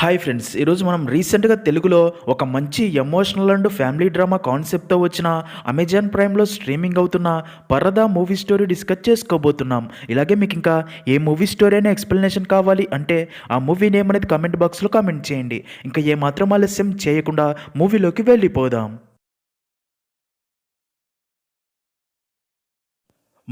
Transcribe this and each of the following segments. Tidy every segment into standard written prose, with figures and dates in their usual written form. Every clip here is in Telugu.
హాయ్ ఫ్రెండ్స్, ఈరోజు మనం రీసెంట్గా తెలుగులో ఒక మంచి ఎమోషనల్ అండ్ ఫ్యామిలీ డ్రామా కాన్సెప్ట్తో వచ్చిన అమెజాన్ ప్రైమ్లో స్ట్రీమింగ్ అవుతున్న పరదా మూవీ స్టోరీ డిస్కస్ చేసుకోబోతున్నాం. ఇలాగే మీకు ఇంకా ఏ మూవీ స్టోరీ అయినా ఎక్స్ప్లెనేషన్ కావాలి అంటే ఆ మూవీ నేమ్ అనేది కామెంట్ బాక్స్లో కామెంట్ చేయండి. ఇంకా ఏమాత్రం ఆలస్యం చేయకుండా మూవీలోకి వెళ్ళిపోదాం.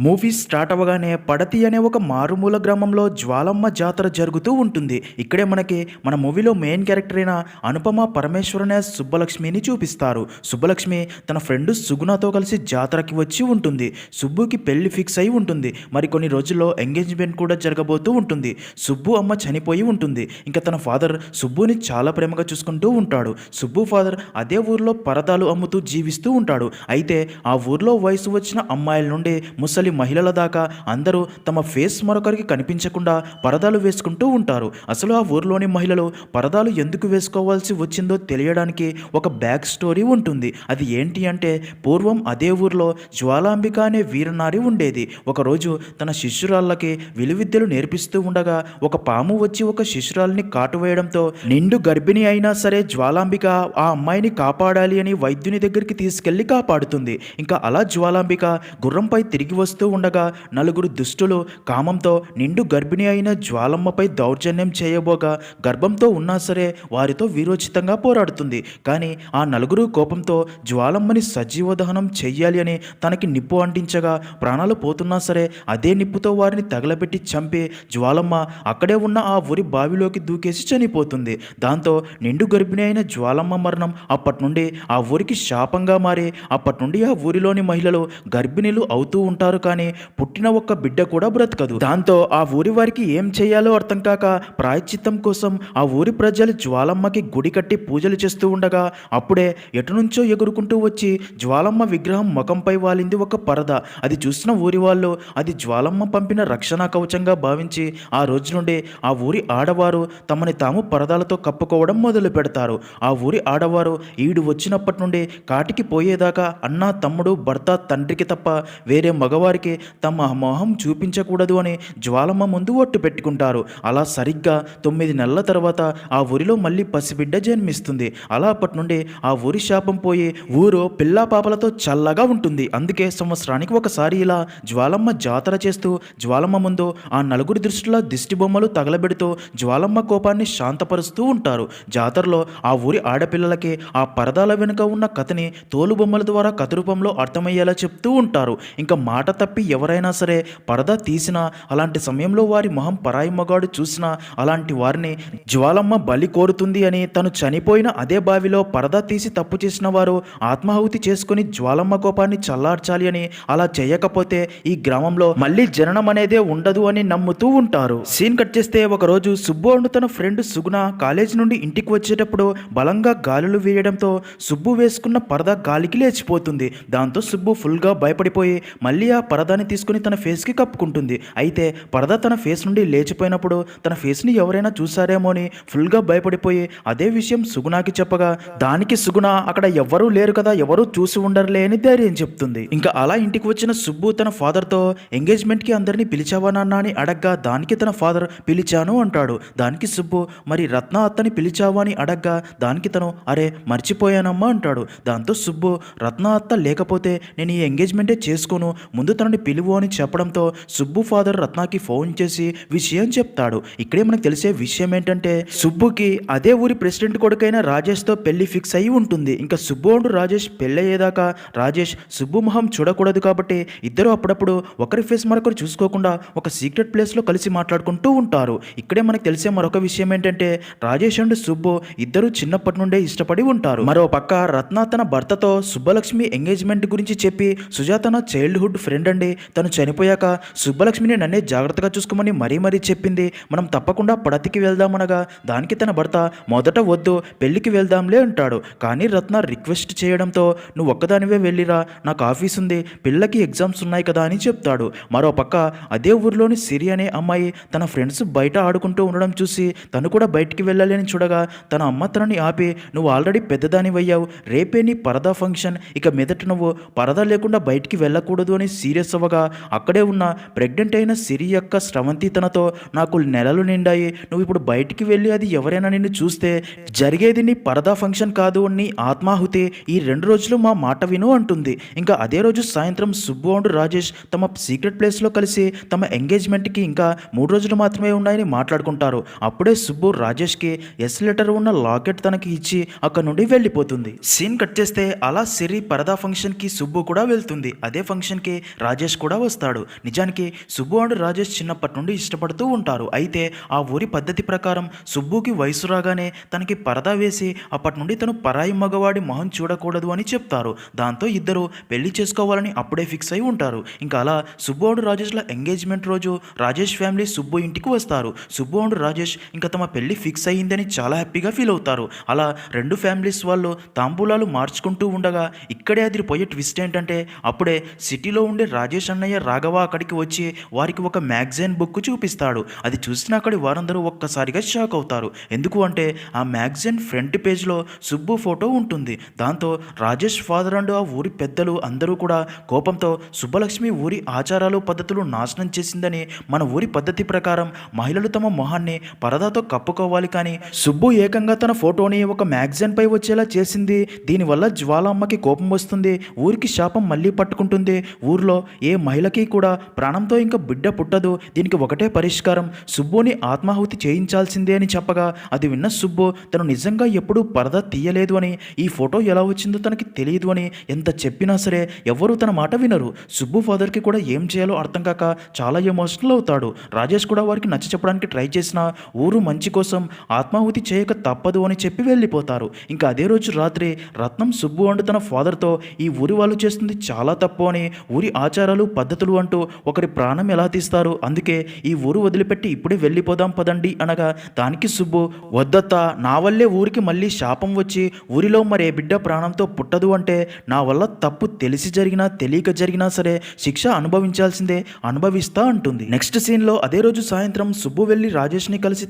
మూవీ స్టార్ట్ అవ్వగానే పడతి అనే ఒక మారుమూల గ్రామంలో జ్వాలమ్మ జాతర జరుగుతూ ఉంటుంది. ఇక్కడే మనకి మన మూవీలో మెయిన్ క్యారెక్టర్ అయిన అనుపమ పరమేశ్వరన్ యాజ్ సుబ్బలక్ష్మిని చూపిస్తారు. సుబ్బలక్ష్మి తన ఫ్రెండ్ సుగుణతో కలిసి జాతరకి వచ్చి ఉంటుంది. సుబ్బుకి పెళ్లి ఫిక్స్ అయి ఉంటుంది. మరి కొన్ని రోజుల్లో ఎంగేజ్మెంట్ కూడా జరగబోతూ ఉంటుంది. సుబ్బు అమ్మ చనిపోయి ఉంటుంది. ఇంకా తన ఫాదర్ సుబ్బుని చాలా ప్రేమగా చూసుకుంటూ ఉంటాడు. సుబ్బు ఫాదర్ అదే ఊర్లో పరదాలు అమ్ముతూ జీవిస్తూ ఉంటాడు. అయితే ఆ ఊర్లో వయసు వచ్చిన అమ్మాయిల నుండి ముసలి మహిళల దాకా అందరూ తమ ఫేస్ మరొకరికి కనిపించకుండా పరదాలు వేసుకుంటూ ఉంటారు. అసలు ఆ ఊర్లోని మహిళలు పరదాలు ఎందుకు వేసుకోవాల్సి వచ్చిందో తెలియడానికి ఒక బ్యాక్ స్టోరీ ఉంటుంది. అది ఏంటి అంటే, పూర్వం అదే ఊర్లో జ్వాలాంబిక అనే వీరనారి ఉండేది. ఒకరోజు తన శిష్యురాళ్ళకి విలువిద్యలు నేర్పిస్తూ ఉండగా ఒక పాము వచ్చి ఒక శిష్యురాల్ని కాటు వేయడంతో నిండు గర్భిణి అయినా సరే జ్వాలాంబిక ఆ అమ్మాయిని కాపాడాలి అని వైద్యుని దగ్గరికి తీసుకెళ్లి కాపాడుతుంది. ఇంకా అలా జ్వాలాంబిక గుర్రంపై తిరిగి వస్తూ ఉండగా నలుగురు దుష్టులు కామంతో నిండు గర్భిణి అయిన జ్వాలమ్మపై దౌర్జన్యం చేయబోగా గర్భంతో ఉన్నా సరే వారితో వీరోచితంగా పోరాడుతుంది. కానీ ఆ నలుగురు కోపంతో జ్వాలమ్మని సజీవ దహనం చెయ్యాలి అని తనకి నిప్పు అంటించగా ప్రాణాలు పోతున్నా సరే అదే నిప్పుతో వారిని తగలబెట్టి చంపి జ్వాలమ్మ అక్కడే ఉన్న ఆ ఊరి బావిలోకి దూకేసి చనిపోతుంది. దాంతో నిండు గర్భిణి అయిన జ్వాలమ్మ మరణం అప్పటి నుండి ఆ ఊరికి శాపంగా మారి అప్పటి నుండి ఆ ఊరిలోని మహిళలు గర్భిణీలు అవుతూ ఉంటారు. కానీ పుట్టిన ఒక్క బిడ్డ కూడా బ్రతకదు. దాంతో ఆ ఊరి వారికి ఏం చేయాలో అర్థం కాక ప్రాయశ్చిత్తం కోసం ఆ ఊరి ప్రజలు జ్వాలమ్మకి గుడి కట్టి పూజలు చేస్తూ ఉండగా అప్పుడే ఎటు నుంచో ఎగురుకుంటూ వచ్చి జ్వాలమ్మ విగ్రహం ముఖంపై వాలింది ఒక పరద. అది చూసిన ఊరి వాళ్ళు అది జ్వాలమ్మ పంపిన రక్షణ కవచంగా భావించి ఆ రోజు నుండి ఆ ఊరి ఆడవారు తమని తాము పరదాలతో కప్పుకోవడం మొదలు పెడతారు. ఆ ఊరి ఆడవారు ఈడు వచ్చినప్పటి నుండి కాటికి పోయేదాకా అన్న, తమ్ముడు, భర్త, తండ్రికి తప్ప వేరే మగవారికి తమ మొహం చూపించకూడదు అని జ్వాలమ్మ ముందు ఒట్టు పెట్టుకుంటారు. అలా సరిగ్గా 9 నెలల తర్వాత ఆ ఊరిలో మళ్ళీ పసిబిడ్డ జన్మిస్తుంది. అలా అప్పటి నుండి ఆ ఊరి శాపం పోయి ఊరు పిల్లా పాపలతో చల్లగా ఉంటుంది. అందుకే సంవత్సరానికి ఒకసారి ఇలా జ్వాలమ్మ జాతర చేస్తూ జ్వాలమ్మ ముందు ఆ నలుగురి దృష్టిలో దిష్టి బొమ్మలు తగలబెడుతూ జ్వాలమ్మ కోపాన్ని శాంతపరుస్తూ ఉంటారు. జాతరలో ఆ ఊరి ఆడపిల్లలకి ఆ పరదాల వెనుక ఉన్న కథని తోలుబొమ్మల ద్వారా కథ రూపంలో అర్థమయ్యేలా చెప్తూ ఉంటారు. ఇంకా మాట తప్పి ఎవరైనా సరే పరదా తీసినా అలాంటి సమయంలో వారి మొహం పరాయి మగాడు చూసినా అలాంటి వారిని జ్వాలమ్మ బలి కోరుతుంది అని, తను చనిపోయిన అదే బావిలో పరదా తీసి తప్పు చేసిన వారు ఆత్మాహుతి చేసుకుని జ్వాలమ్మ కోపాన్ని చల్లార్చాలి అని, అలా చేయకపోతే ఈ గ్రామంలో మళ్ళీ జననం అనేదే ఉండదు అని నమ్ముతూ ఉంటారు. సీన్ కట్ చేస్తే ఒకరోజు సుబ్బు అండ్ తన ఫ్రెండ్ సుగుణ కాలేజ్ నుండి ఇంటికి వచ్చేటప్పుడు బలంగా గాలులు వేయడంతో సుబ్బు వేసుకున్న పరదా గాలికి లేచిపోతుంది. దాంతో సుబ్బు ఫుల్గా భయపడిపోయి మళ్ళీ ఆ పరదాని తీసుకుని తన ఫేస్కి కప్పుకుంటుంది. అయితే పరదా తన ఫేస్ నుండి లేచిపోయినప్పుడు తన ఫేస్ని ఎవరైనా చూసారేమో అని ఫుల్గా భయపడిపోయి అదే విషయం సుగుణాకి చెప్పగా దానికి సుగుణ అక్కడ ఎవ్వరూ లేరు కదా, ఎవరూ చూసి ఉండరులే అని ధైర్యం చెప్తుంది. ఇంకా అలా ఇంటికి వచ్చిన సుబ్బు తన ఫాదర్తో ఎంగేజ్మెంట్కి అందరినీ పిలిచావా నాన్న అని అడగ్గా దానికి తన ఫాదర్ పిలిచాను అంటాడు. దానికి సుబ్బు మరి రత్న అత్తని పిలిచావా అని అడగ్గా దానికి తను అరే మర్చిపోయానమ్మా అంటాడు. దాంతో సుబ్బు రత్న అత్త లేకపోతే నేను ఈ ఎంగేజ్మెంటే చేసుకోను, ముందు తనని పిలువు అని చెప్పడంతో సుబ్బు ఫాదర్ రత్నాకి ఫోన్ చేసి విషయం చెప్తాడు. ఇక్కడే మనకు తెలిసే విషయం ఏంటంటే సుబ్బుకి అదే ఊరి ప్రెసిడెంట్ కొడుకైన రాజేష్తో పెళ్లి ఫిక్స్ అయి ఉంటుంది. ఇంకా సుబ్బు అండ్ రాజేష్ పెళ్ళయ్యేదాకా రాజేష్ సుబ్బు మొహం చూడకూడదు కాబట్టి ఇద్దరు అప్పుడప్పుడు ఒకరి ఫేస్ మరొకరు చూసుకోకుండా ఒక సీక్రెట్ ప్లేస్లో కలిసి మాట్లాడుకుంటూ ఉంటారు. ఇక్కడే మనకు తెలిసే మరొక విషయం ఏంటంటే రాజేష్ అండ్ సుబ్బు ఇద్దరు చిన్నప్పటి నుండే ఇష్టపడి ఉంటారు. మరో పక్క రత్న తన భర్తతో సుబ్బలక్ష్మి ఎంగేజ్మెంట్ గురించి చెప్పి సుజాత నా చైల్డ్హుడ్ ఫ్రెండ్ అండి, తను చనిపోయాక సుబ్బలక్ష్మిని నన్నే జాగ్రత్తగా చూసుకోమని మరీ చెప్పింది, మనం తప్పకుండా పడతికి వెళ్దామనగా దానికి తన భర్త మొదట వద్దు పెళ్లికి వెళ్దాంలే అంటాడు. కానీ రత్న రిక్వెస్ట్ చేయడంతో నువ్వు ఒక్కదానివే వెళ్ళిరా, నాకు ఆఫీస్ ఉంది, పిల్లకి ఎగ్జామ్స్ ఉన్నాయి కదా అని చెప్తాడు. మరో పక్క అదే ఊరిలోని సిరి అనే అమ్మాయి తన ఫ్రెండ్స్ బయట ఆడుకుంటూ ఉండడం చూసి తను కూడా బయటికి వెళ్ళాలి అని చూడగా తన అమ్మ తనని ఆపి నువ్వు ఆల్రెడీ పెద్దదానివయ్యావు, రేపే నీ పరదా ఫంక్షన్, ఇక మీదట నువ్వు పరదా లేకుండా బయటికి వెళ్ళకూడదు అని సీరియస్ సీరియస్ అవ్వగా అక్కడే ఉన్న ప్రెగ్నెంట్ అయిన సిరి యొక్క స్రవంతి తనతో నాకు నెలలు నిండాయి, నువ్వు ఇప్పుడు బయటికి వెళ్ళి అది ఎవరైనా నిన్ను చూస్తే జరిగేది నీ పరదా ఫంక్షన్ కాదు, నీ ఆత్మాహుతి, ఈ 2 రోజులు మా మాట విను అంటుంది. ఇంకా అదే రోజు సాయంత్రం సుబ్బు అండ్ రాజేష్ తమ సీక్రెట్ ప్లేస్లో కలిసి తమ ఎంగేజ్మెంట్కి ఇంకా 3 రోజులు మాత్రమే ఉన్నాయని మాట్లాడుకుంటారు. అప్పుడే సుబ్బు రాజేష్కి ఎస్ లెటర్ ఉన్న లాకెట్ తనకి ఇచ్చి అక్కడ నుండి వెళ్ళిపోతుంది. సీన్ కట్ చేస్తే అలా సిరి పరదా ఫంక్షన్కి సుబ్బు కూడా వెళ్తుంది. అదే ఫంక్షన్కి రాజేష్ కూడా వస్తాడు. నిజానికి సుబ్బు అండ్ రాజేష్ చిన్నప్పటి నుండి ఇష్టపడుతూ ఉంటారు. అయితే ఆ ఊరి పద్ధతి ప్రకారం సుబ్బుకి వయసు రాగానే తనకి పరదా వేసి అప్పటి నుండి తను పరాయి మగవాడి మొహం చూడకూడదు అని చెప్తారు. దాంతో ఇద్దరు పెళ్లి చేసుకోవాలని అప్పుడే ఫిక్స్ అయి ఉంటారు. ఇంకా అలా సుబ్బు అండ్ రాజేష్ల ఎంగేజ్మెంట్ రోజు రాజేష్ ఫ్యామిలీ సుబ్బు ఇంటికి వస్తారు. సుబ్బు అండ్ రాజేష్ ఇంకా తమ పెళ్లి ఫిక్స్ అయ్యిందని చాలా హ్యాపీగా ఫీల్ అవుతారు. అలా 2 ఫ్యామిలీస్ వాళ్ళు తాంబూలాలు మార్చుకుంటూ ఉండగా ఇక్కడే అదిరిపోయే ట్విస్ట్ ఏంటంటే అప్పుడే సిటీలో ఉండే రాజేష్ అన్నయ్య రాఘవ అక్కడికి వచ్చి వారికి ఒక మ్యాగజైన్ బుక్ చూపిస్తాడు. అది చూసిన అక్కడి వారందరూ ఒక్కసారిగా షాక్ అవుతారు. ఎందుకు అంటే ఆ మ్యాగజైన్ ఫ్రంట్ పేజ్లో సుబ్బు ఫోటో ఉంటుంది. దాంతో రాజేష్ ఫాదర్ అండ్ ఆ ఊరి పెద్దలు అందరూ కూడా కోపంతో సుబ్బలక్ష్మి ఊరి ఆచారాలు పద్ధతులు నాశనం చేసిందని, మన ఊరి పద్ధతి ప్రకారం మహిళలు తమ మొహాన్ని పరదాతో కప్పుకోవాలి, కానీ సుబ్బు ఏకంగా తన ఫోటోని ఒక మ్యాగజైన్ పై వచ్చేలా చేసింది. దీనివల్ల జ్వాలమ్మకి కోపం వస్తుంది, ఊరికి శాపం మళ్ళీ పట్టుకుంటుంది. ఊర్లో ఏ మహిళకి కూడా ప్రాణంతో ఇంకా బిడ్డ పుట్టదు, దీనికి ఒకటే పరిష్కారం, సుబ్బుని ఆత్మాహుతి చేయించాల్సిందే అని చెప్పగా అది విన్న సుబ్బు తను నిజంగా ఎప్పుడూ పరదా తీయలేదు అని, ఈ ఫోటో ఎలా వచ్చిందో తనకి తెలియదు అని ఎంత చెప్పినా సరే ఎవరూ తన మాట వినరు. సుబ్బు ఫాదర్కి కూడా ఏం చేయాలో అర్థం కాక చాలా ఎమోషనల్ అవుతాడు. రాజేష్ కూడా వారికి నచ్చ చెప్పడానికి ట్రై చేసినా ఊరు మంచి కోసం ఆత్మాహుతి చేయక తప్పదు అని చెప్పి వెళ్ళిపోతారు. ఇంకా అదే రోజు రాత్రి రత్నం సుబ్బు అంటూ తన ఫాదర్తో ఈ ఊరి వాళ్ళు చేస్తుంది చాలా తప్పు అని, ఊరి ఆచారాలు పద్ధతులు అంటూ ఒకరి ప్రాణం ఎలా తీస్తారు, అందుకే ఈ ఊరు వదిలిపెట్టి ఇప్పుడే వెళ్ళిపోదాం పదండి అనగా దానికి సుబ్బు వద్దత్త, నా వల్లే ఊరికి మళ్ళీ శాపం వచ్చి ఊరిలో మరే బిడ్డ ప్రాణంతో పుట్టదు అంటే నా వల్ల తప్పు తెలిసి జరిగినా తెలియక జరిగినా సరే శిక్ష అనుభవించాల్సిందే, అనుభవిస్తా అంటుంది. నెక్స్ట్ సీన్లో అదే రోజు సాయంత్రం సుబ్బు వెళ్ళి రాజేష్ని కలిసి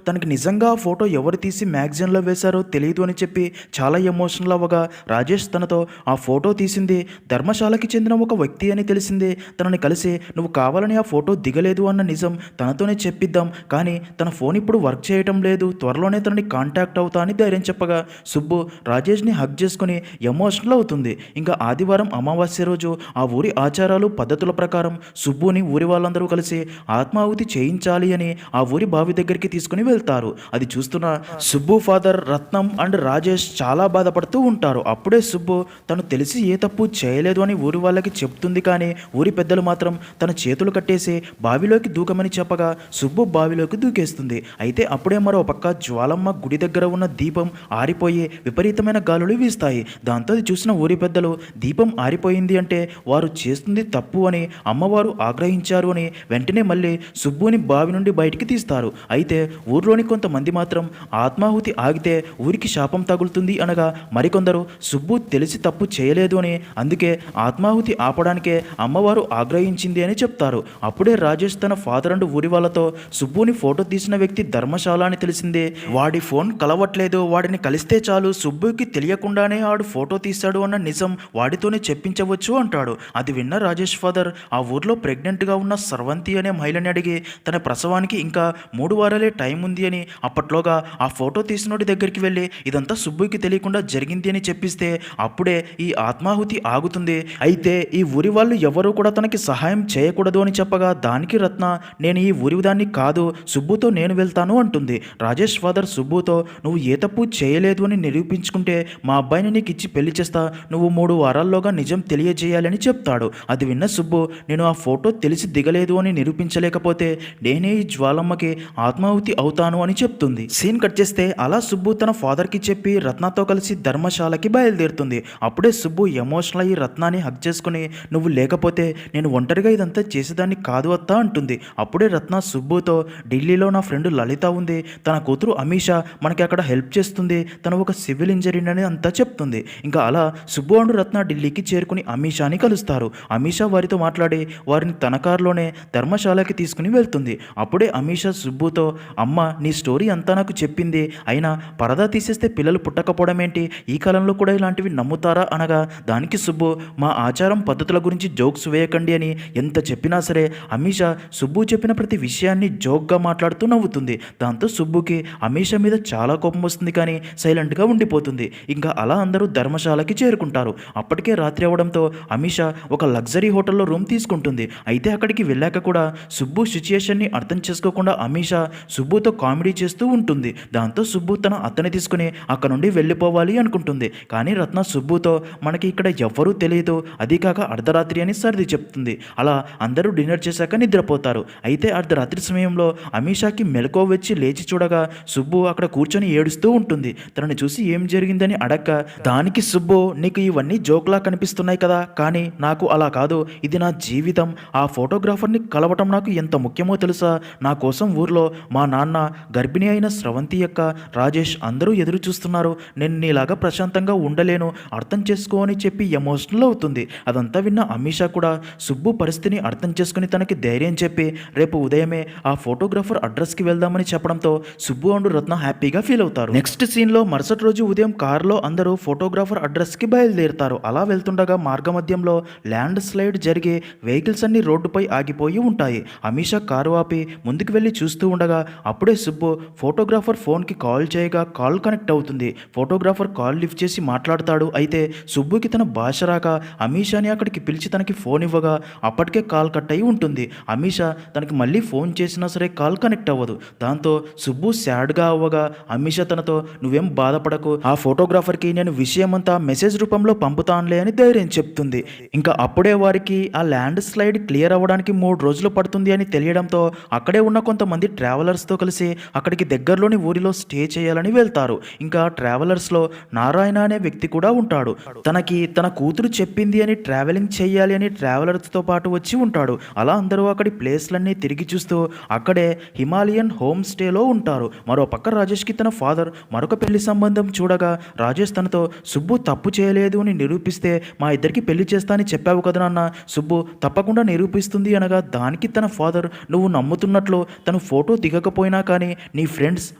తనకి నిజంగా ఆ ఫోటో ఎవరు తీసి మ్యాగజైన్లో వేశారో తెలియదు అని చెప్పి చాలా ఎమోషనల్ అవ్వగా రాజేష్ తనతో ఆ ఫోటో తీసింది ధర్మశాలకి చెందిన ఒక వ్యక్తి అని తెలిసింది, తనని కలిసి నువ్వు కావాలని ఆ ఫోటో దిగలేదు అన్న నిజం తనతోనే చెప్పిద్దాం, కానీ తన ఫోన్ ఇప్పుడు వర్క్ చేయటం లేదు, త్వరలోనే తనని కాంటాక్ట్ అవుతా అని ధైర్యం చెప్పగా సుబ్బు రాజేష్ని హగ్ చేసుకుని ఎమోషనల్ అవుతుంది. ఇంకా ఆదివారం అమావాస్య రోజు ఆ ఊరి ఆచారాలు పద్ధతుల ప్రకారం సుబ్బుని ఊరి వాళ్ళందరూ కలిసి ఆత్మాహుతి చేయించాలి అని ఆ ఊరి బావి దగ్గరికి తీసుకుని వెళ్తారు. అది చూస్తున్న Subbu father Ratnam and Rajesh చాలా బాధపడుతూ ఉంటారు. అప్పుడే సుబ్బు తను తెలిసి ఏ తప్పు చేయలేదు అని ఊరి వాళ్ళకి చెప్తుంది, కానీ ఊరి పెద్దలు మాత్రం తన చేతులు కట్టేసి బావిలోకి దూకమని చెప్పగా సుబ్బు బావిలోకి దూకేస్తుంది. అయితే అప్పుడే మరో పక్క జ్వాలమ్మ గుడి దగ్గర ఉన్న దీపం ఆరిపోయి విపరీతమైన గాలులు వీస్తాయి. దాంతో అది చూసిన ఊరి పెద్దలు దీపం ఆరిపోయింది అంటే వారు చేస్తుంది తప్పు అని, అమ్మవారు ఆగ్రహించారు అని వెంటనే మళ్ళీ సుబ్బుని బావి నుండి బయటికి తీస్తారు. అయితే ఊర్లోని కొంతమంది మాత్రం ఆత్మాహుతి ఆగితే ఊరికి శాపం తగులుతుంది అనగా మరికొందరు సుబ్బు తెలిసి తప్పు చేయలేదు అని, అందుకే ఆత్మాహుతి ఆపడానికే అమ్మవారు ఆగ్రహించింది అని చెప్తారు. అప్పుడే రాజేష్ తన ఫాదర్ అండ్ ఊరి వాళ్ళతో సుబ్బుని ఫోటో తీసిన వ్యక్తి ధర్మశాల అని తెలిసిందే, వాడి ఫోన్ కలవట్లేదు, వాడిని కలిస్తే చాలు సుబ్బుకి తెలియకుండానే ఆడు ఫోటో తీశాడు అన్న నిజం వాడితోనే చెప్పించవచ్చు అంటాడు. అది విన్న రాజేష్ ఫాదర్ ఆ ఊర్లో ప్రెగ్నెంట్గా ఉన్న స్రవంతి అనే మహిళని అడిగి తన ప్రసవానికి ఇంకా 3 వారాలే టైం ఉంది అని, అప్పట్లోగా ఆ ఫోటో తీసినోడి దగ్గరికి వెళ్ళి ఇదంతా సుబ్బుకి తెలియకుండా జరిగింది అని చెప్పిస్తే అప్పుడే ఈ ఆత్మాహుతి ఆగుతుంది. అయితే ఈ ఊరి వాళ్ళు ఎవరూ కూడా తనకి సహాయం చేయకూడదు అని చెప్పగా దానికి రత్న నేను ఈ ఊరి దాన్ని కాదు, సుబ్బుతో నేను వెళ్తాను అంటుంది. రాజేష్ ఫాదర్ సుబ్బుతో నువ్వు ఏ తప్పు చేయలేదు అని నిరూపించుకుంటే మా అబ్బాయిని నీకు ఇచ్చి పెళ్లి చేస్తా, నువ్వు 3 వారాల్లోగా నిజం తెలియజేయాలని చెప్తాడు. అది విన్న సుబ్బు నేను ఆ ఫోటో తెలిసి దిగలేదు అని నిరూపించలేకపోతే నేనే ఈ జ్వాలమ్మకి ఆత్మాహుతి అవుతాను అని చెప్తుంది. సీన్ కట్ చేస్తే అలా సుబ్బు తన ఫాదర్కి చెప్పి రత్నతో కలిసి ధర్మశాలకి బయలుదేరుతుంది. అప్పుడే సుబ్బు ఎమోషనల్ అయ్యి రత్నాన్ని హగ్ చేసుకుని నువ్వు లేకపోతే నేను ఒంటరిగా ఇదంతా చేసేదాన్ని కాదు అత్త అంటుంది. అప్పుడే రత్న సుబ్బుతో ఢిల్లీలో నా ఫ్రెండ్ లలిత ఉంది, తన కూతురు అమీషా మనకి అక్కడ హెల్ప్ చేస్తుంది, తను ఒక సివిల్ ఇంజనీర్ అని అంతా చెప్తుంది. ఇంకా అలా సుబ్బు అండ్ రత్న ఢిల్లీకి చేరుకుని అమీషాని కలుస్తారు. అమీషా వారితో మాట్లాడి వారిని తన కారులోనే ధర్మశాలకి తీసుకుని వెళ్తుంది. అప్పుడే అమీషా సుబ్బుతో అమ్మ నీ స్టోరీ అంతా నాకు చెప్పింది, అయినా పరదా తీసేస్తే పిల్లలు పుట్టకపోవడం ఏంటి, ఈ కాలంలో కూడా ఇలాంటివి నమ్ముతారా అనగా దానికి సుబ్బు మా ఆచారం పద్ధతుల గురించి గురించి జోక్స్ వేయకండి అని ఎంత చెప్పినా సరే అమీషా సుబ్బు చెప్పిన ప్రతి విషయాన్ని జోక్గా మాట్లాడుతూ నవ్వుతుంది. దాంతో సుబ్బుకి అమీషా మీద చాలా కోపం వస్తుంది, కానీ సైలెంట్గా ఉండిపోతుంది. ఇంకా అలా అందరూ ధర్మశాలకి చేరుకుంటారు. అప్పటికే రాత్రి అవడంతో అమీషా ఒక లగ్జరీ హోటల్లో రూమ్ తీసుకుంటుంది. అయితే అక్కడికి వెళ్ళాక కూడా సుబ్బు సిచ్యుయేషన్ని అర్థం చేసుకోకుండా అమీషా సుబ్బుతో కామెడీ చేస్తూ ఉంటుంది. దాంతో సుబ్బు తన అత్తని తీసుకుని అక్కడ నుండి వెళ్ళిపోవాలి అనుకుంటుంది. కానీ రత్న సుబ్బుతో మనకి ఇక్కడ ఎవ్వరూ తెలియదు, అది కాక అర్ధరాత్రి అని సర్ది చెప్తుంది. అలా అందరూ డిన్నర్ చేశాక నిద్రపోతారు. అయితే అర్ధరాత్రి సమయంలో అమీషాకి మెలకువ వచ్చి లేచి చూడగా సుబ్బు అక్కడ కూర్చొని ఏడుస్తూ ఉంటుంది. తనని చూసి ఏం జరిగిందని అడక్క, దానికి సుబ్బు, నీకు ఇవన్నీ జోక్లా కనిపిస్తున్నాయి కదా, కానీ నాకు అలా కాదు, ఇది నా జీవితం. ఆ ఫోటోగ్రాఫర్ని కలవటం నాకు ఎంత ముఖ్యమో తెలుసా? నా కోసం ఊర్లో మా నాన్న, గర్భిణి అయిన స్రవంతి యొక్క రాజేష్ అందరూ ఎదురు చూస్తున్నారు. నేను నీలాగా ప్రశాంతంగా ఉండలేను, అర్థం చేసుకో అని చెప్పి ఎమోషనల్ అవుతుంది. అదంతా విన్న అమీషా కూడా సుబ్బు పరిస్థితిని అర్థం చేసుకుని తనకి ధైర్యం చెప్పి రేపు ఉదయమే ఆ ఫోటోగ్రాఫర్ అడ్రస్కి వెళ్దామని చెప్పడంతో సుబ్బు అండ్ రత్న హ్యాపీగా ఫీల్ అవుతారు. నెక్స్ట్ సీన్లో మరుసటి రోజు ఉదయం కారులో అందరూ ఫోటోగ్రాఫర్ అడ్రస్కి బయలుదేరుతారు. అలా వెళ్తుండగా మార్గమధ్యంలో ల్యాండ్ స్లైడ్ జరిగి వెహికల్స్ అన్ని రోడ్డుపై ఆగిపోయి ఉంటాయి. అమీషా కారు ఆపి ముందుకు వెళ్ళి చూస్తూ ఉండగా అప్పుడే సుబ్బు ఫోటోగ్రాఫర్ ఫోన్కి కాల్ చేయగా కాల్ కనెక్ట్ అవుతుంది. ఫోటోగ్రాఫర్ కాల్ లిఫ్ట్ చేసి మాట్లాడతాడు. అయితే సుబ్బుకి తన భాష రాక అమీషాని అక్కడికి పిలిచి తనకి ఫోన్ ఇవ్వగా అప్పటికే కాల్ కట్ అయి ఉంటుంది. అమీషా తనకి మళ్ళీ ఫోన్ చేసినా సరే కాల్ కనెక్ట్ అవ్వదు. దాంతో సుబ్బు సాడ్గా అవ్వగా అమీషా తనతో నువ్వేం బాధపడకు, ఆ ఫోటోగ్రాఫర్కి నేను విషయమంతా మెసేజ్ రూపంలో పంపుతానులే అని ధైర్యం చెప్తుంది. ఇంకా అప్పుడే వారికి ఆ ల్యాండ్ స్లైడ్ క్లియర్ అవ్వడానికి 3 రోజులు పడుతుంది అని తెలియడంతో అక్కడే ఉన్న కొంతమంది ట్రావెలర్స్తో కలిసి అక్కడికి దగ్గరలోని ఊరిలో స్టే చేయాలని వెళ్తారు. ఇంకా ట్రావెలర్స్లో నారాయణ అనే వ్యక్తి కూడా ఉంటాడు. తనకి తన కూతురు చెప్పింది అని ట్రావెలింగ్ చేయాలి అని ట్రావెలర్స్తో పాటు వచ్చి ఉంటాడు. అలా అందరూ అక్కడి ప్లేస్లన్నీ తిరిగి చూస్తూ అక్కడే హిమాలయన్ హోమ్ స్టేలో ఉంటారు. మరో పక్క రాజేష్కి తన ఫాదర్ మరొక పెళ్లి సంబంధం చూడగా రాజేష్ తనతో సుబ్బు తప్పు చేయలేదు అని నిరూపిస్తే మా ఇద్దరికి పెళ్లి చేస్తా అని చెప్పావు కదా నాన్న, సుబ్బు తప్పకుండా నిరూపిస్తుంది అనగా దానికి తన ఫాదర్ నువ్వు నమ్ముతున్నట్లు తను ఫోటో దిగకపోయినా కానీ నీ ఫ్రెండ్స్,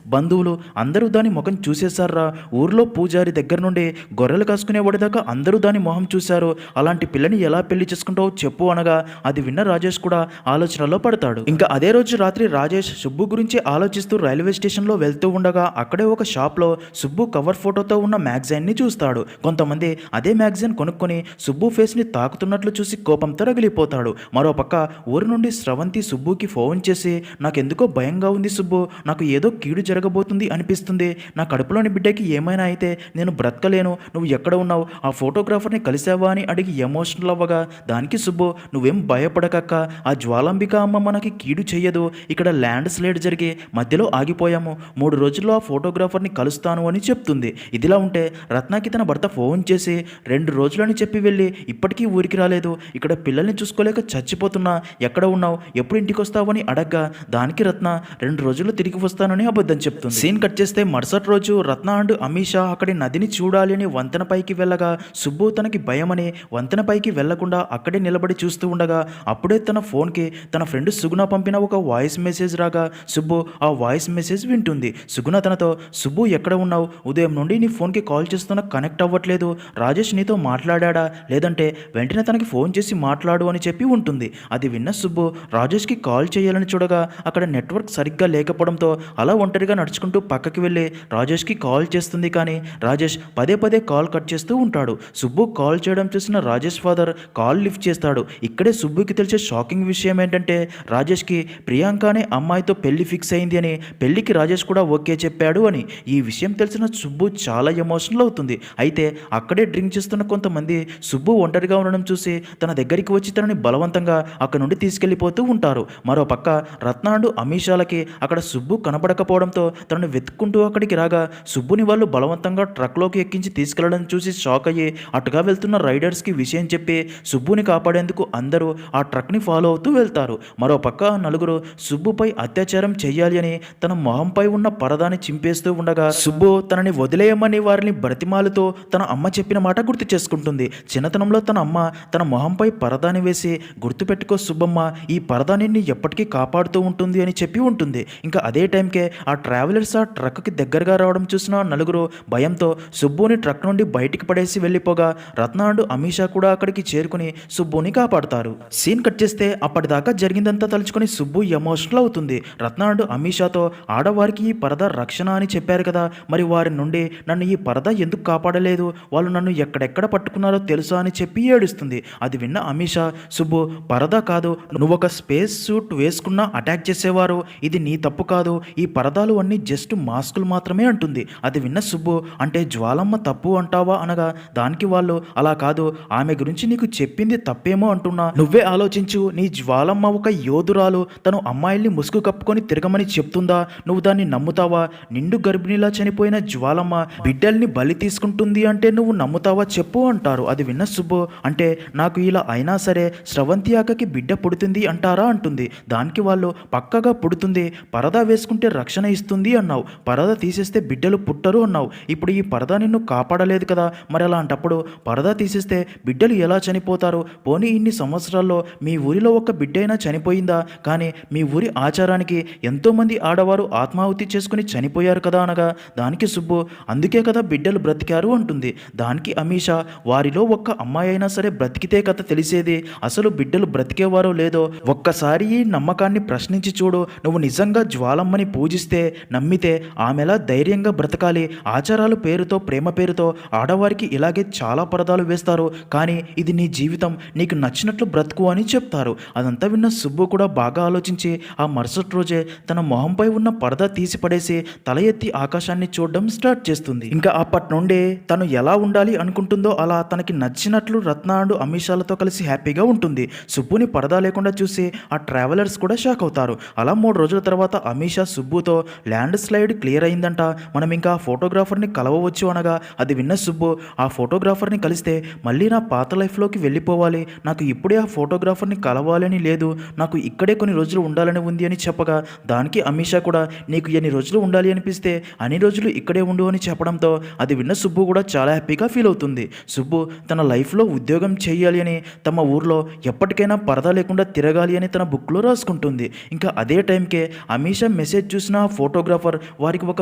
బంధువులు అందరూ దాని ముఖం చూసేశారా, ఊర్లో పూజారి దగ్గర నుండి గొర్రెలు కాసుకునేవాడిదాకా అందరూ దాని మొహం చూశారు, అలాంటి పిల్లని ఎలా పెళ్లి చేసుకుంటావు చెప్పు అనగా అది విన్న రాజేష్ కూడా ఆలోచనలో పడతాడు. ఇంకా అదే రోజు రాత్రి రాజేష్ సుబ్బు గురించి ఆలోచిస్తూ రైల్వే స్టేషన్లో వెళ్తూ ఉండగా అక్కడే ఒక షాప్లో సుబ్బు కవర్ ఫోటోతో ఉన్న మ్యాగజైన్ని చూస్తాడు. కొంతమంది అదే మ్యాగజైన్ కొనుక్కొని సుబ్బు ఫేస్ని తాకుతున్నట్లు చూసి కోపంతో రగిలిపోతాడు. మరోపక్క ఊరి నుండి స్రవంతి సుబ్బుకి ఫోన్ చేసి నాకెందుకో భయంగా ఉంది సుబ్బు, నాకు ఏదో కీడు జరగబోతుంది అనిపిస్తుంది, నా కడుపులోని బిడ్డకి ఏమైనా అయితే నేను బ్రతకలేను, నువ్వు ఎక్కడ ఉన్నావు, ఆ ఫోటోగ్రాఫర్ని కలిసావా అని అడిగి ఎమోషనల్ అవ్వగా దానికి సుబ్బు నువ్వేం భయపడకక్క, ఆ జ్వాలాంబిక అమ్మ మనకి కీడు చెయ్యదు, ఇక్కడ ల్యాండ్ స్లైడ్ జరిగి మధ్యలో ఆగిపోయాము, 3 రోజుల్లో ఆ ఫోటోగ్రాఫర్ని కలుస్తాను అని చెప్తుంది. ఇదిలా ఉంటే రత్నకి తన భర్త ఫోన్ చేసి 2 రోజులని చెప్పి వెళ్ళి ఇప్పటికీ ఊరికి రాలేదు, ఇక్కడ పిల్లల్ని చూసుకోలేక చచ్చిపోతున్నా, ఎక్కడ ఉన్నావు, ఎప్పుడు ఇంటికి వస్తావు అని అడగ్గా దానికి రత్న 2 రోజుల్లో తిరిగి వస్తానని అబద్ధం చెప్తుంది. సీన్ కట్ చేస్తే మరుసటి రోజు రత్న అండ్ అమీషా అక్కడి నదిని చూడాలి అని వంతెన పైకి వెళ్ళగా సుబ్బు తనకి భయమని వంతెన పైకి వెళ్లకుండా అక్కడే నిలబడి చూస్తూ ఉండగా అప్పుడే తన ఫోన్కి తన ఫ్రెండ్ సుగుణ పంపిన ఒక వాయిస్ మెసేజ్ రాగా సుబ్బు ఆ వాయిస్ మెసేజ్ వింటుంది. సుగుణ తనతో సుబ్బు ఎక్కడ ఉన్నావు, ఉదయం నుండి నీ ఫోన్కి కాల్ చేస్తున్నా కనెక్ట్ అవ్వట్లేదు, రాజేష్ నీతో మాట్లాడా, లేదంటే వెంటనే తనకి ఫోన్ చేసి మాట్లాడు అని చెప్పి ఉంటుంది. అది విన్న సుబ్బు రాజేష్కి కాల్ చేయాలని చూడగా అక్కడ నెట్వర్క్ సరిగ్గా లేకపోవడంతో అలా ఒంటరిగా నడుచుకుంటూ పక్కకి వెళ్ళి రాజేష్కి కాల్ చేస్తుంది. కానీ రాజేష్ పదే పదే కాల్ కట్ చేస్తూ ఉంటాడు. సుబ్బు కాల్ చేయడం చూసిన రాజేష్ ఫాదర్ కాల్ లిఫ్ట్ చేస్తాడు. ఇక్కడే సుబ్బుకి తెలిసే షాకింగ్ విషయం ఏంటంటే రాజేష్కి ప్రియాంక అనే అమ్మాయితో పెళ్లి ఫిక్స్ అయింది అని, పెళ్లికి రాజేష్ కూడా ఓకే చెప్పాడు అని. ఈ విషయం తెలిసిన సుబ్బు చాలా ఎమోషనల్ అవుతుంది. అయితే అక్కడే డ్రింక్ చేస్తున్న కొంతమంది సుబ్బు ఒంటరిగా ఉండడం చూసి తన దగ్గరికి వచ్చి తనని బలవంతంగా అక్కడ నుండి తీసుకెళ్లిపోతూ ఉంటారు. మరో పక్క రత్న అండ్ అమీషాలకి అక్కడ సుబ్బు కనపడకపోవడంతో తనను వెతుక్కుంటూ అక్కడికి రాగా సుబ్బుని వాళ్ళు బలవంతంగా ట్రక్లోకి ఎక్కించి తీసుకెళ్లడం చూసి షాక్ అయ్యి అటుగా వెళ్తున్న రైడర్స్కి విషయం చెప్పి సుబ్బుని కాపాడేందుకు అందరూ ఆ ట్రక్ని ఫాలో అవుతూ వెళ్తారు. మరో పక్క నలుగురు సుబ్బుపై అత్యాచారం చెయ్యాలి అని తన మొహంపై ఉన్న పరదాన్ని చింపేస్తూ ఉండగా సుబ్బు తనని వదిలేయమని వారిని బ్రతిమాలుతో తన అమ్మ చెప్పిన మాట గుర్తు చేసుకుంటుంది. చిన్నతనంలో తన అమ్మ తన మొహంపై పరదాని వేసి గుర్తుపెట్టుకో సుబ్బమ్మ, ఈ పరదాని ఎప్పటికీ కాపాడుతూ ఉంటుంది అని చెప్పి ఉంటుంది. ఇంకా అదే టైంకే ఆ ట్రావెలర్స్ ఆ ట్రక్కి దగ్గరగా రావడం చూసిన నలుగురు భయంతో సుబ్బుని ట్రక్ నుండి బయటికి పడేసి వెళ్ళిపోగా రత్న అండ్ అమీషా కూడా అక్కడికి చేరుకు చేరుకుని సుబ్బుని కాపాడుతారు. సీన్ కట్ చేస్తే అప్పటిదాకా జరిగిందంతా తలుచుకుని సుబ్బు ఎమోషనల్ అవుతుంది. రత్న అండ్ అమీషాతో ఆడవారికి ఈ పరద రక్షణ అని చెప్పారు కదా, మరి వారి నుండి నన్ను ఈ పరద ఎందుకు కాపాడలేదు, వాళ్ళు నన్ను ఎక్కడెక్కడ పట్టుకున్నారో తెలుసా అని చెప్పి ఏడుస్తుంది. అది విన్న అమీషా, సుబ్బు పరదా కాదు, నువ్వు ఒక స్పేస్ సూట్ వేసుకున్నా అటాక్ చేసేవారు, ఇది నీ తప్పు కాదు, ఈ పరదాలు అన్నీ జస్ట్ మాస్కులు మాత్రమే అంటుంది. అది విన్న సుబ్బు, అంటే జ్వాలమ్మ తప్పు అంటావా అనగా దానికి వాళ్ళు, అలా కాదు, ఆమె గురించి నీకు చెప్పింది తప్పేమో అంటున్నా, నువ్వే ఆలోచించు, నీ జ్వాలమ్మ ఒక యోధురాలు, తను అమ్మాయిల్ని ముసుగు కప్పుకొని తిరగమని చెప్తుందా, నువ్వు దాన్ని నమ్ముతావా? నిండు గర్భిణిలా చనిపోయిన జ్వాలమ్మ బిడ్డల్ని బలి తీసుకుంటుంది అంటే నువ్వు నమ్ముతావా చెప్పు అంటారు. అది విన్న సుబ్బు, అంటే నాకు ఇలా అయినా సరే స్రవంతి అక్కకి బిడ్డ పుడుతుంది అంటారా అంటుంది. దానికి వాళ్ళు, పక్కగా పుడుతుంది, పరదా వేసుకుంటే రక్షణ ఇస్తుంది అన్నావు, పరదా తీసేస్తే బిడ్డలు పుట్టరు అన్నావు, ఇప్పుడు ఈ పరదా నిన్ను కాపాడలేదు కదా, మరి అలాంటప్పుడు పరదా తీసేస్తే బిడ్డలు ఎలా చనిపోతారు? పోనీ ఇన్ని సంవత్సరాల్లో మీ ఊరిలో ఒక బిడ్డ అయినా చనిపోయిందా? కానీ మీ ఊరి ఆచారానికి ఎంతోమంది ఆడవారు ఆత్మాహుతి చేసుకుని చనిపోయారు కదా అనగా దానికి సుబ్బు, అందుకే కదా బిడ్డలు బ్రతికారు అంటుంది. దానికి అమీషా, వారిలో ఒక్క అమ్మాయి అయినా సరే బ్రతికితే కదా తెలిసేది అసలు బిడ్డలు బ్రతికేవారో లేదో, ఒక్కసారి ఈ నమ్మకాన్ని ప్రశ్నించి చూడు, నువ్వు నిజంగా జ్వాలమ్మని పూజిస్తే నమ్మితే ఆమెలా ధైర్యంగా బ్రతకాలి. ఆచారాల పేరుతో ప్రేమ పేరుతో ఆడవారికి ఇలాగే చాలా పరదాలు వేస్తారు, కానీ ఇది నీ జీవితం, నీకు నచ్చినట్లు బ్రతుకు అని చెప్తారు. అదంతా విన్న సుబ్బు కూడా బాగా ఆలోచించి ఆ మరుసటి రోజే తన మొహంపై ఉన్న పరదా తీసి పడేసి తల ఎత్తి ఆకాశాన్ని చూడడం స్టార్ట్ చేస్తుంది. ఇంకా అప్పటి నుండే తను ఎలా ఉండాలి అనుకుంటుందో అలా తనకి నచ్చినట్లు రత్న అండ్ అమీషాలతో కలిసి హ్యాపీగా ఉంటుంది. సుబ్బుని పరదా లేకుండా చూసి ఆ ట్రావెలర్స్ కూడా షాక్ అవుతారు. అలా 3 రోజుల తర్వాత అమీషా సుబ్బుతో ల్యాండ్ స్లైడ్ క్లియర్ అయిందంట, మనం ఇంకా ఆ ఫోటోగ్రాఫర్ని కలవవచ్చు అనగా అది విన్న సుబ్బు, ఆ ఫోటోగ్రాఫర్ని కలిస్తే మళ్ళీ నా పాత లైఫ్లోకి వెళ్ళిపోవాలి, నాకు ఇప్పుడే ఆ ఫోటోగ్రాఫర్ని కలవాలని లేదు, నాకు ఇక్కడే కొన్ని రోజులు ఉండాలని ఉంది అని చెప్పగా దానికి అమీషా కూడా, నీకు ఎన్ని రోజులు ఉండాలి అనిపిస్తే అన్ని రోజులు ఇక్కడే ఉండు అని చెప్పడంతో అది విన్న సుబ్బు కూడా చాలా హ్యాపీగా ఫీల్ అవుతుంది. సుబ్బు తన లైఫ్లో ఉద్యోగం చేయాలి అని, తమ ఊర్లో ఎప్పటికైనా పరదా లేకుండా తిరగాలి అని తన బుక్లో రాసుకుంటుంది. ఇంకా అదే టైంకే అమీషా మెసేజ్ చూసిన ఆ ఫోటోగ్రాఫర్ వారికి ఒక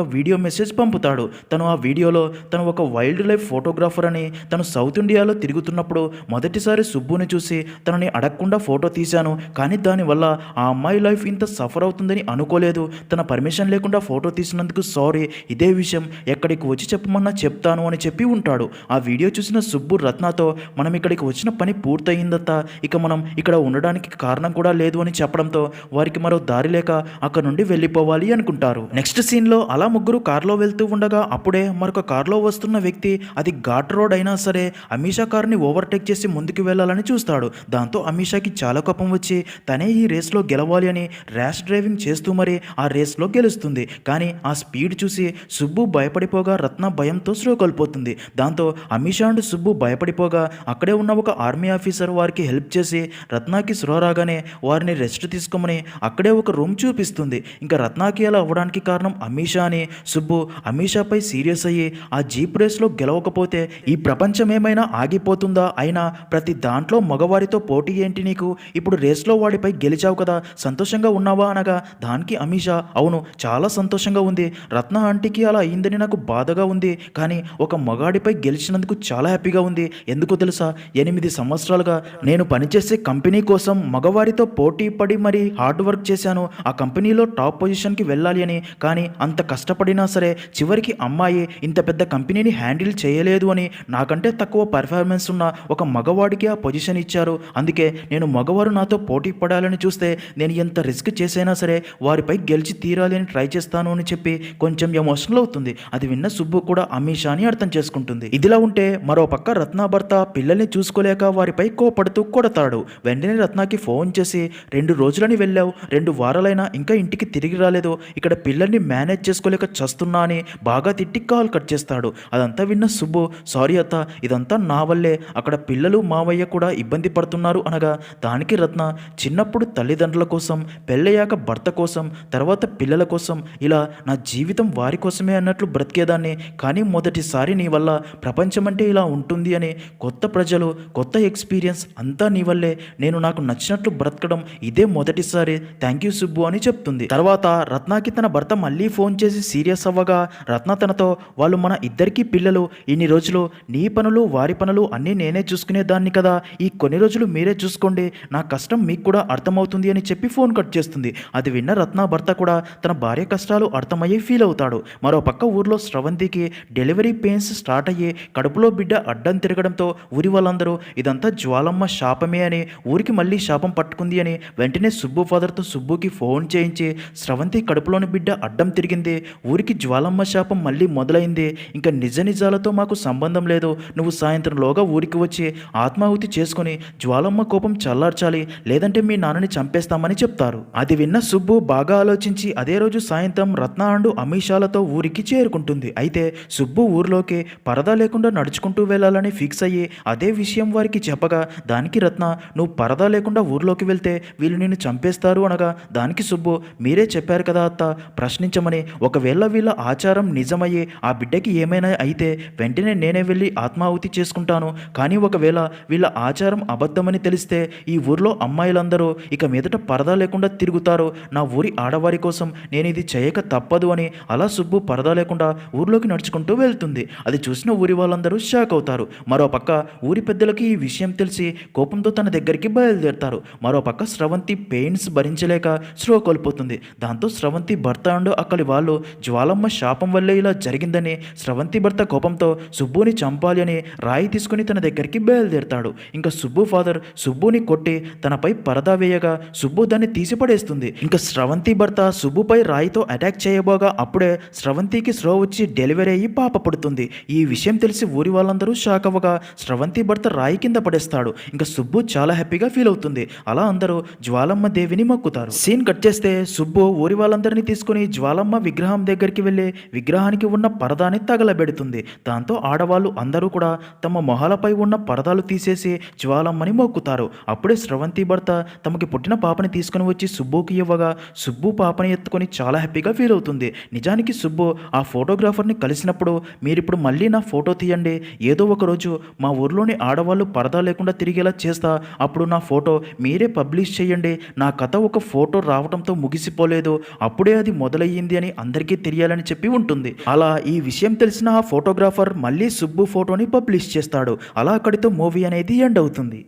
వీడియో మెసేజ్ పంపుతాడు. తను ఆ వీడియోలో తను ఒక వైల్డ్ లైఫ్ ఫోటోగ్రాఫర్ అని, తను సౌత్ ఇండియాలో తిరుగుతున్నప్పుడు మొదటిసారి సుబ్బుని చూసి తనని అడగకుండా ఫోటో తీశాను, కానీ దానివల్ల ఆ అమ్మాయి లైఫ్ ఇంత సఫర్ అవుతుందని అనుకోలేదు, తన పర్మిషన్ లేకుండా ఫోటో తీసినందుకు సారీ, ఇదే విషయం ఎక్కడికి వచ్చి చెప్పమన్నా చెప్తాను అని చెప్పి ఉంటాడు. ఆ వీడియో చూసిన సుబ్బు రత్నతో, మనం ఇక్కడికి వచ్చిన పని పూర్తయిందత్త, ఇక మనం ఇక్కడ ఉండడానికి కారణం కూడా లేదు అని చెప్పడంతో వారికి మరో దారి లేక అక్కడ నుండి వెళ్ళిపోవాలి అనుకుంటారు. నెక్స్ట్ సీన్లో అలా ముగ్గురు కార్లో వెళ్తూ ఉండగా అప్పుడే మరొక కార్లో వస్తున్న వ్యక్తి, అది ఘాట్ రోడ్ అయినా సరే అమీషా కార్ని ఓవర్టేక్ చేసి ముందుకు వెళ్ళాలని చూస్తాడు. దాంతో అమీషాకి చాలా కోపం వచ్చి తనే ఈ రేస్లో గెలవాలి అని ర్యాష్ డ్రైవింగ్ చేస్తూ మరి ఆ రేస్లో గెలుస్తుంది. కానీ ఆ స్పీడ్ చూసి సుబ్బు భయపడిపోగా రత్న భయంతో స్లో కోల్పోతుంది. దాంతో అమీషా అండ్ సుబ్బు భయపడిపోగా అక్కడే ఉన్న ఒక ఆర్మీ ఆఫీసర్ వారికి హెల్ప్ చేసి రత్నాకి స్లో రాగానే వారిని రెస్ట్ తీసుకోమని అక్కడే ఒక రూమ్ చూపిస్తుంది. ఇంకా రత్నాకి అలా అవ్వడానికి కారణం అమీషా అని సుబ్బు అమీషాపై సీరియస్ అయ్యి, ఆ జీప్ రేస్లో గెలవకపోతే ఈ ప్రపంచం ఏమైనా ఆగిపోతుందా, అయినా ప్రతి దాంట్లో మగవారితో పోటీ ఏంటి నీకు, ఇప్పుడు రేస్లో వాడిపై గెలిచావు కదా, సంతోషంగా ఉన్నావా అనగా దానికి అమీషా, అవును చాలా సంతోషంగా ఉంది, రత్న ఆంటీకి అలా అయిందని నాకు బాధగా ఉంది, కానీ ఒక మగాడిపై గెలిచినందుకు చాలా హ్యాపీగా ఉంది, ఎందుకో తెలుసా, 8 సంవత్సరాలుగా నేను పనిచేసే కంపెనీ కోసం మగవారితో పోటీ పడి మరి హార్డ్ వర్క్ చేశాను, ఆ కంపెనీలో టాప్ పొజిషన్కి వెళ్ళాలి అని, కానీ అంత కష్టపడినా సరే చివరికి అమ్మాయి ఇంత పెద్ద కంపెనీని హ్యాండిల్ చేయలేదు అని, నాకంటే తక్కువ పర్ఫార్మెన్స్ ఉన్న ఒక మగవాడికి ఆ పొజిషన్ ఇచ్చారు, అందుకే నేను మగవారు నాతో పోటీ పడాలని చూస్తే నేను ఎంత రిస్క్ చేసైనా సరే వారిపై గెలిచి తీరాలి అని ట్రై చేస్తాను అని చెప్పి కొంచెం ఎమోషనల్ అవుతుంది. అది విన్న సుబ్బు కూడా అమీషా అని అర్థం చేసుకుంటుంది. ఇదిలా ఉంటే మరో పక్క రత్న భర్త పిల్లల్ని చూసుకోలేక వారిపై కోపడుతూ కొడతాడు. వెంటనే రత్నకి ఫోన్ చేసి, 2 రోజులని వెళ్ళావు, 2 వారాలైనా ఇంకా ఇంటికి తిరిగి రాలేదు, ఇక్కడ పిల్లల్ని మేనేజ్ చేసుకోలేక చస్తున్నా అని బాగా తిట్టి కాల్ కట్ చేస్తాడు. అదంతా విన్న సుబ్బు, సారీ అత్త, ఇదంతా నా వల్లే, అక్కడ పిల్లలు మావయ్య కూడా ఇబ్బంది పడుతున్నారు అనగా దానికి రత్న, చిన్నప్పుడు తల్లిదండ్రుల కోసం, పెళ్ళయ్యాక భర్త కోసం, తర్వాత పిల్లల కోసం, ఇలా నా జీవితం వారి కోసమే అన్నట్లు బ్రతికేదాన్ని, కానీ మొదటిసారి నీ వల్ల ప్రపంచం అంటే ఇలా ఉంటుంది అని, కొత్త ప్రజలు, కొత్త ఎక్స్పీరియన్స్ అంతా నీ వల్లే, నేను నాకు నచ్చినట్లు బ్రతకడం ఇదే మొదటిసారి, థ్యాంక్ యూ సుబ్బు అని చెప్తుంది. తర్వాత రత్నకి తన భర్త మళ్ళీ ఫోన్ చేసి సీరియస్ అవ్వగా రత్న తనతో, వాళ్ళు మన ఇద్దరికీ పిల్లలు, ఇన్ని రోజులు నీ పనులు వారి పనులు అన్నీ నేనే చూసుకునేదాన్ని పెద్దదాన్ని కదా, ఈ కొన్ని రోజులు మీరే చూసుకోండి, నా కష్టం మీకు కూడా అర్థమవుతుంది అని చెప్పి ఫోన్ కట్ చేస్తుంది. అది విన్న రత్న భర్త కూడా తన భార్య కష్టాలు అర్థమయ్యే ఫీల్ అవుతాడు. మరో పక్క ఊర్లో స్రవంతికి డెలివరీ పెయిన్స్ స్టార్ట్ అయ్యి కడుపులో బిడ్డ అడ్డం తిరగడంతో ఊరి వాళ్ళందరూ ఇదంతా జ్వాలమ్మ శాపమే అని, ఊరికి మళ్ళీ శాపం పట్టుకుంది అని వెంటనే సుబ్బు ఫాదర్తో సుబ్బుకి ఫోన్ చేయించి స్రవంతి కడుపులోని బిడ్డ అడ్డం తిరిగింది, ఊరికి జ్వాలమ్మ శాపం మళ్ళీ మొదలైంది, ఇంకా నిజ నిజాలతో మాకు సంబంధం లేదు, నువ్వు సాయంత్రంలోగా ఊరికి వచ్చి ఆత్మాహుతి చేసుకుని జ్వాలమ్మ కోపం చల్లార్చాలి, లేదంటే మీ నాన్నని చంపేస్తామని చెప్తారు. అది విన్న సుబ్బు బాగా ఆలోచించి అదే రోజు సాయంత్రం రత్న అండ్ అమీషాలతో ఊరికి చేరుకుంటుంది. అయితే సుబ్బు ఊర్లోకి పరదా లేకుండా నడుచుకుంటూ వెళ్ళాలని ఫిక్స్ అయ్యి అదే విషయం వారికి చెప్పగా దానికి రత్న, నువ్వు పరదా లేకుండా ఊర్లోకి వెళ్తే వీళ్ళు నిన్ను చంపేస్తారు అనగా దానికి సుబ్బు, మీరే చెప్పారు కదా అత్త ప్రశ్నించమని, ఒకవేళ వీళ్ళ ఆచారం నిజమయ్యి ఆ బిడ్డకి ఏమైనా అయితే వెంటనే నేనే వెళ్ళి ఆత్మాహుతి చేసుకుంటాను, కానీ ఒకవేళ వీళ్ళ ఆచారం అబద్ధమని తెలిస్తే ఈ ఊర్లో అమ్మాయిలందరూ ఇక మీదట పరదా లేకుండా తిరుగుతారు, నా ఊరి ఆడవారి కోసం నేను ఇది చేయక తప్పదు అని అలా సుబ్బు పరదా లేకుండా ఊర్లోకి నడుచుకుంటూ వెళ్తుంది. అది చూసిన ఊరి వాళ్ళందరూ షాక్ అవుతారు. మరోపక్క ఊరి పెద్దలకి ఈ విషయం తెలిసి కోపంతో తన దగ్గరికి బయలుదేరుతారు. మరోపక్క స్రవంతి పెయిన్స్ భరించలేక స్లో కోల్పోతుంది. దాంతో స్రవంతి భర్త అండ్ అక్కడి వాళ్ళు జ్వాలమ్మ శాపం వల్లే ఇలా జరిగిందని, స్రవంతి భర్త కోపంతో సుబ్బుని చంపాలి అని రాయి తీసుకుని తన దగ్గరికి బయలుదేరుతాడు. ఇంకా సుబ్బు ఫాదర్ సుబ్బుని కొట్టి తనపై పరదా వేయగా సుబ్బు దాన్ని తీసిపడేస్తుంది. ఇంకా స్రవంతి భర్త సుబ్బుపై రాయితో అటాక్ చేయబోగా అప్పుడే స్రవంతికి స్లో వచ్చి డెలివరీ అయ్యి పాప పుడుతుంది. ఈ విషయం తెలిసి ఊరి వాళ్ళందరూ షాక్ అవ్వగా స్రవంతి భర్త రాయి కింద పడేస్తాడు. ఇంకా సుబ్బు చాలా హ్యాపీగా ఫీల్ అవుతుంది. అలా అందరూ జ్వాలమ్మ దేవిని మొక్కుతారు. సీన్ కట్ చేస్తే సుబ్బు ఊరి వాళ్ళందరినీ తీసుకుని జ్వాలమ్మ విగ్రహం దగ్గరికి వెళ్ళి విగ్రహానికి ఉన్న పరదాని తగలబెడుతుంది. దాంతో ఆడవాళ్ళు అందరూ కూడా తమ మొహాలపై ఉన్న పరదాలు తీసేసి జ్వాలమ్మని మొక్కుతారు. అప్పుడే స్రవంతి భర్త తమకి పుట్టిన పాపని తీసుకుని వచ్చి సుబ్బుకి ఇవ్వగా సుబ్బు పాపని ఎత్తుకొని చాలా హ్యాపీగా ఫీల్ అవుతుంది. నిజానికి సుబ్బు ఆ ఫోటోగ్రాఫర్ని కలిసినప్పుడు, మీరిప్పుడు మళ్ళీ నా ఫోటో తీయండి, ఏదో ఒక రోజు మా ఊర్లోని ఆడవాళ్ళు పరదా లేకుండా తిరిగేలా చేస్తా, అప్పుడు నా ఫోటో మీరే పబ్లిష్ చేయండి, నా కథ ఒక ఫోటో రావడంతో ముగిసిపోలేదు, అప్పుడే అది మొదలయ్యింది అని అందరికీ తెలియాలని చెప్పి ఉంటుంది. అలా ఈ విషయం తెలిసిన ఆ ఫోటోగ్రాఫర్ మళ్ళీ సుబ్బు ఫోటోని పబ్లిష్ చేస్తాడు. అలా అక్కడితో మూవీ అనేది ఎండ్ అవుతుంది.